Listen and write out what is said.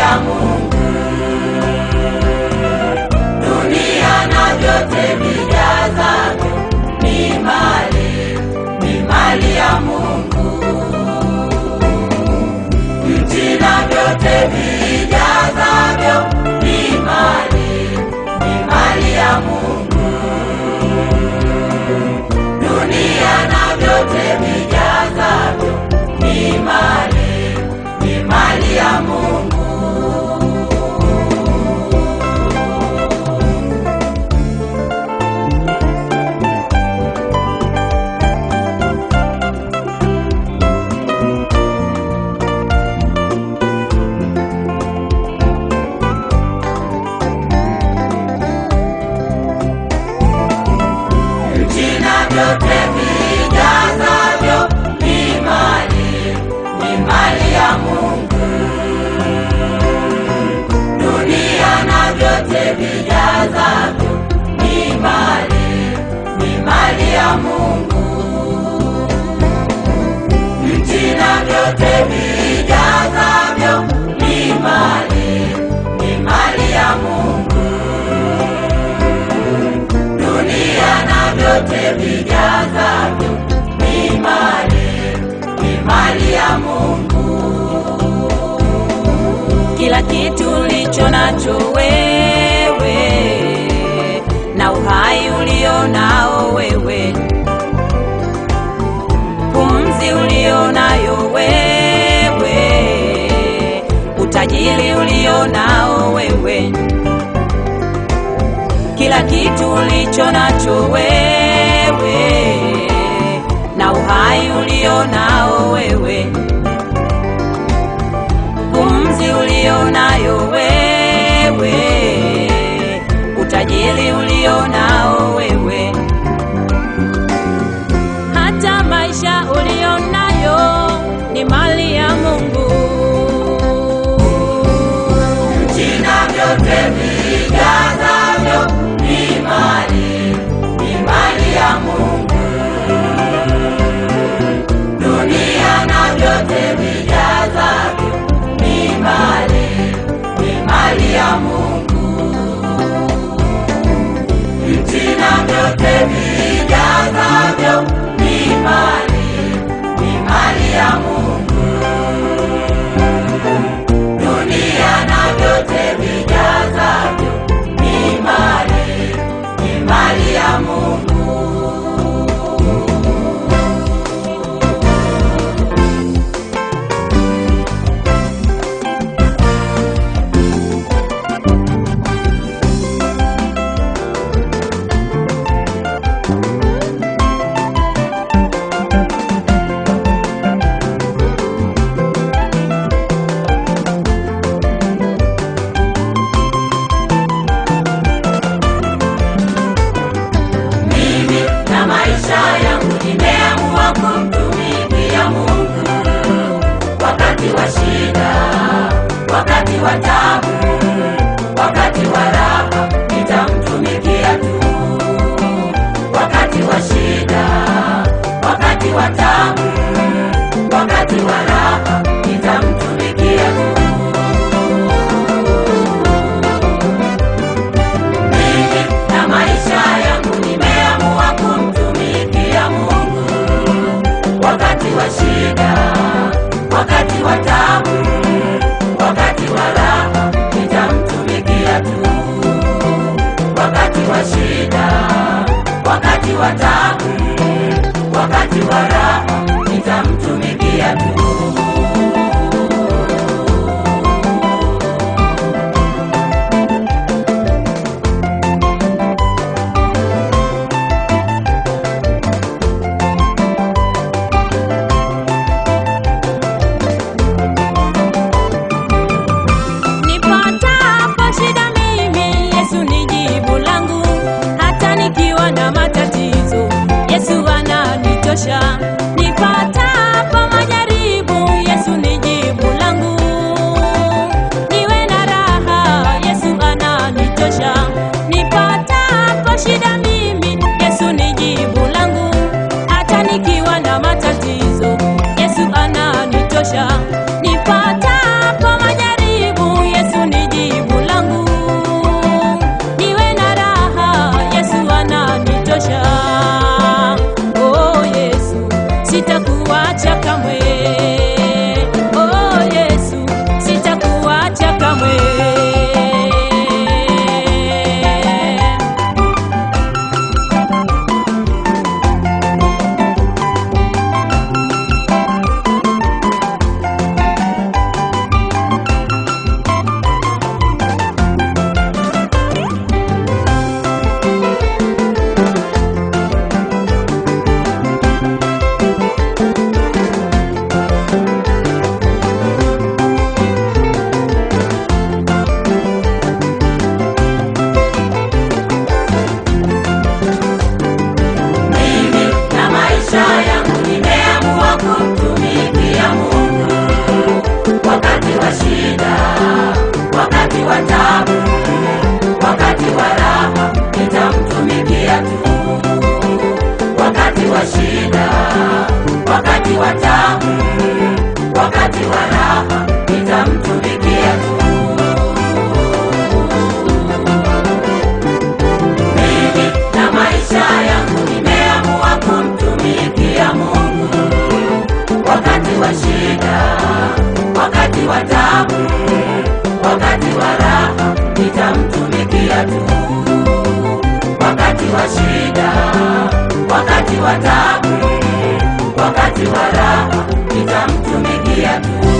ya Mungu. Dunia na vyote vijazavyo ni mali ya Mungu. Nchi na vyote vijazavyo ni mali ya Mungu. Dunia na vyote vijazavyo ni mali ya Mungu. Vyote vijazavyo ni mali ya Mungu. Dunia na vyote vijazavyo ni mali ya Mungu. Nchi na vyote vijazavyo ni mali ya Mungu. Dunia na vyote vijazavyo ni mali ya Mungu. Kila kitu ulicho nacho wewe na uhai ulio nao wewe, pumzi ulio nayo wewe, utajiri ulio nao wewe, kila kitu ulicho nacho wewe na uhai ulio nao wewe, pumzi ulio nayo wewe, utajiri ulio nao wewe, hata maisha ulio nayo ni mali ya Mungu. Nchi na vyote vijazavyo ni mali ya Mungu. Dunia na vyote vijazavyo ni mali ya Mungu. Nchi na vyote vijazavyo ni mali ya Mungu. Dunia na vyote vijazavyo ni mali ya Mungu. Wakati wa taabu, wakati wa raha, nitamtumikia tu. Wakati wa shida, wakati wa taabu, wakati wa raha, nitamtumikia tu. Mimi na maisha yangu nimeamua kumtumikia Mungu. Wakati wa shida, wakati wa taabu, wakati wa raha, nitamtumikia tu. Wakati wa shida, wakati wa taabu, wakati wa raha, nitamtumikia tu. Nipatapo majaribu wa taabu, wakati wa raha nitamtumikia tu. Mimi na maisha yangu nimeamua kumtumikia Mungu, wakati wa shida, wakati wa taabu, wakati wa raha nitamtumikia tu. Wakati wa shida, wakati wa taabu, wakati wa raha nitamtumikia tu.